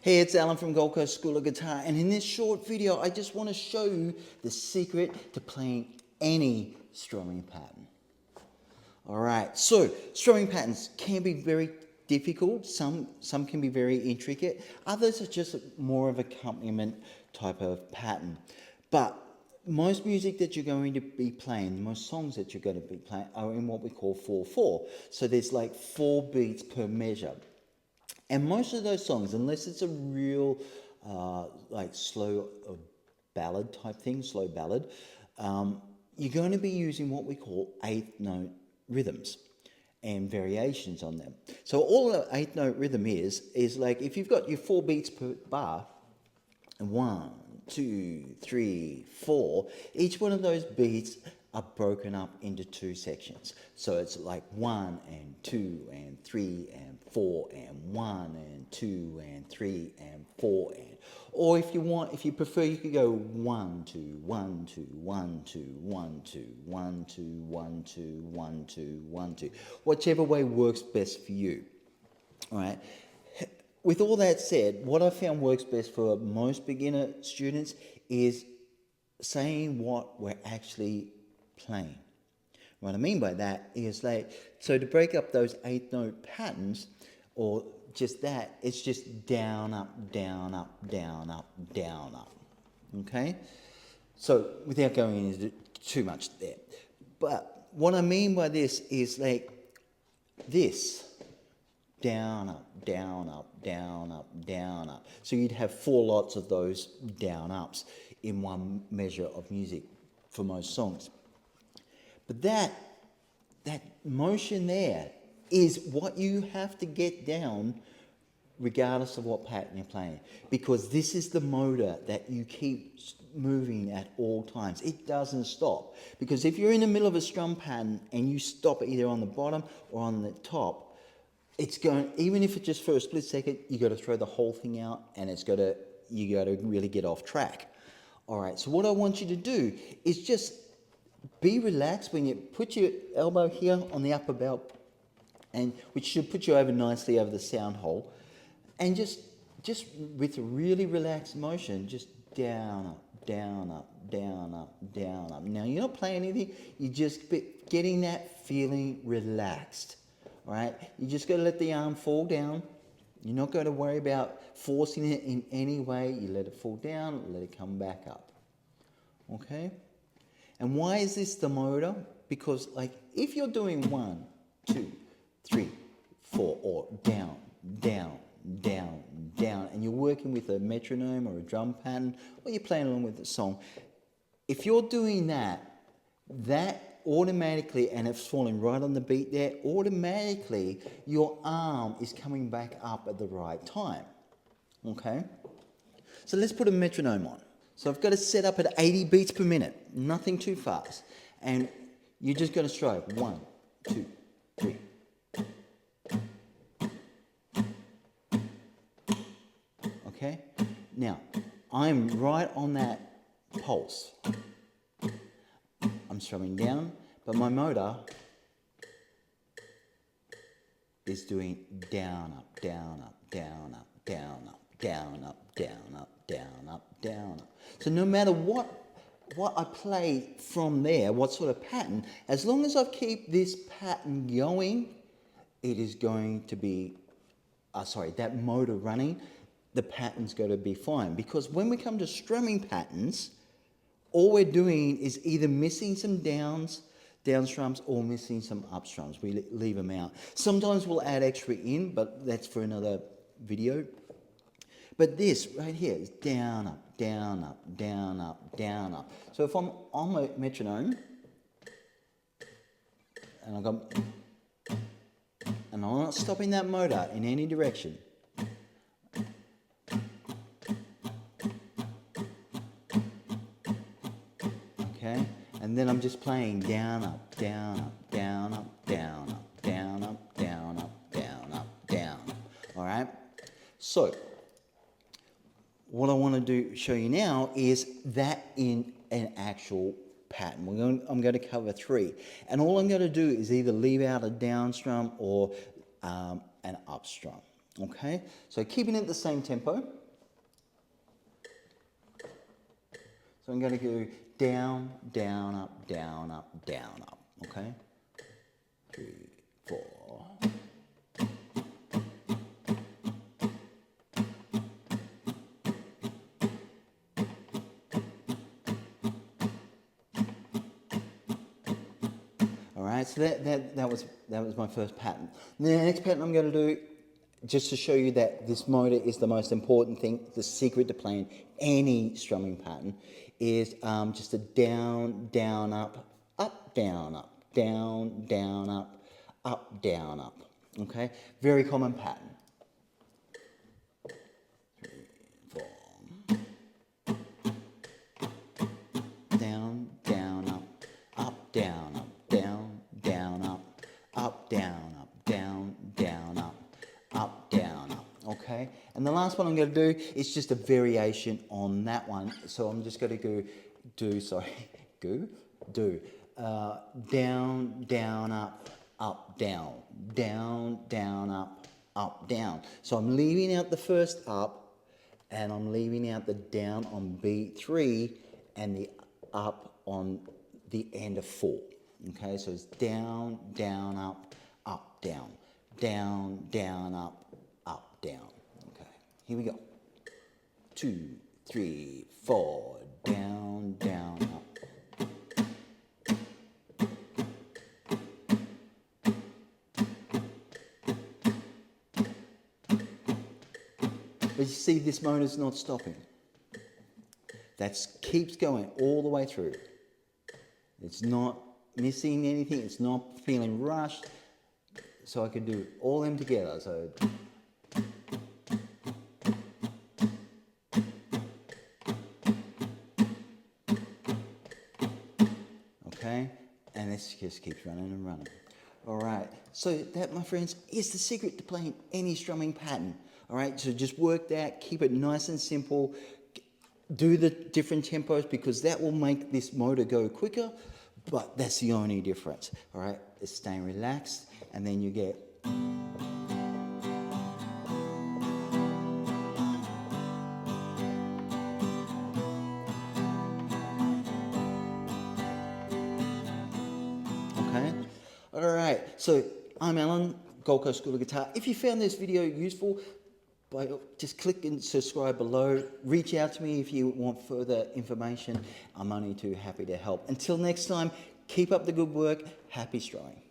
Hey, it's Alan from Gold Coast School of Guitar, and in this short video I just want to show you the secret to playing any strumming pattern. Alright, so strumming patterns can be very difficult, some can be very intricate, others are just more of accompaniment type of pattern. But most music that you're going to be playing, most songs that you're going to be playing are in what we call 4/4. So there's like 4 beats per measure. And most of those songs, unless it's a real like slow ballad type thing, slow ballad, you're going to be using what we call 8-note rhythms and variations on them. So all an 8-note rhythm is like if you've got your 4 beats per bar, 1, 2, 3, 4, each one of those beats are broken up into 2 sections. So it's like 1 and 2 and 3 and 4 and 1 and 2 and 3 and 4 and, or if you prefer, you could go 1 2 1 2 1 2 1 2 1 2 1 2 1 2 1 2, whichever way works best for you. All right. With all that said, what I found works best for most beginner students is saying what we're actually playing. What I mean by that is like, so to break up those 8-note patterns, or just that, it's just down, up, down, up, down, up, down, up. Okay? So without going into too much there. But what I mean by this is like this. Down, up, down, up, down, up, down, up. So you'd have 4 lots of those down ups in one measure of music for most songs. But that motion there is what you have to get down regardless of what pattern you're playing, because this is the motor that you keep moving at all times. It doesn't stop, because if you're in the middle of a strum pattern and you stop either on the bottom or on the top, it's going, even if it's just for a split second, you got to throw the whole thing out, and you got to really get off track. All right, so what I want you to do is just be relaxed when you put your elbow here on the upper belt, and which should put you over nicely over the sound hole, and just with a really relaxed motion, just down, up, down, up, down, up, down, up. Now you're not playing anything, you're just getting that feeling relaxed. All right, you just got to let the arm fall down. You're not going to worry about forcing it in any way. You let it fall down, let it come back up. Okay? And why is this the motor? Because like if you're doing 1, 2, 3, 4, or down, down, down, down, and you're working with a metronome or a drum pattern, or you're playing along with the song, if you're doing that automatically, and it's falling right on the beat there, automatically your arm is coming back up at the right time. Okay? So let's put a metronome on. So I've got it set up at 80 beats per minute, nothing too fast. And you're just going to strike 1, 2, 3. Okay? Now, I'm right on that pulse. I'm strumming down, but my motor is doing down, up, down, up, down, up, down, up, down, up, down, up, down, up, down, up. So no matter what I play from there, what sort of pattern, as long as I keep this pattern going, it is going to be, that motor running, the pattern's got to be fine. Because when we come to strumming patterns, all we're doing is either missing some down strums or missing some up strums. We leave them out. Sometimes we'll add extra in, but that's for another video. But this right here is down, up, down, up, down, up, down, up. So if I'm on my metronome, and I'm not stopping that motor in any direction. Okay? And then I'm just playing down, up, down, up, down, up, down, up, down, up, down, up, down, up, down. All right? So, what I want to show you now is that in an actual pattern. I'm going to cover 3. And all I'm going to do is either leave out a down strum or an up strum. Okay, so keeping it the same tempo. So I'm going to go down, down, up, down, up, down, up. Okay, 3, 4. All right, so that was my first pattern. The next pattern I'm going to do, just to show you that this motor is the most important thing, the secret to playing any strumming pattern, is just a down, down, up, down, up, down, down, up, down, up. Okay, very common pattern. 3, 4. Down, down, up, down, down, down, up, down, down, down, up, down, up. Okay, and the last one I'm going to do is just a variation on that one. So I'm just going to do down, down, up, down, down, down, up, down. So I'm leaving out the first up, and I'm leaving out the down on beat 3 and the up on the end of 4. Okay, so it's down, down, up, down, down, down, up, down. Okay, here we go. 2, 3, 4, down, down, up. But you see, this motor's not stopping. That keeps going all the way through. It's not missing anything. It's not feeling rushed. So I can do all them together. So okay, and this just keeps running and running. All right, so that, my friends, is the secret to playing any strumming pattern. All right, so just work that, keep it nice and simple. Do the different tempos, because that will make this motor go quicker, but that's the only difference. All right, it's staying relaxed, and then you get. Okay, all right, so I'm Alan, Gold Coast School of Guitar. If you found this video useful, just click and subscribe below. Reach out to me if you want further information. I'm only too happy to help. Until next time, keep up the good work. Happy strumming.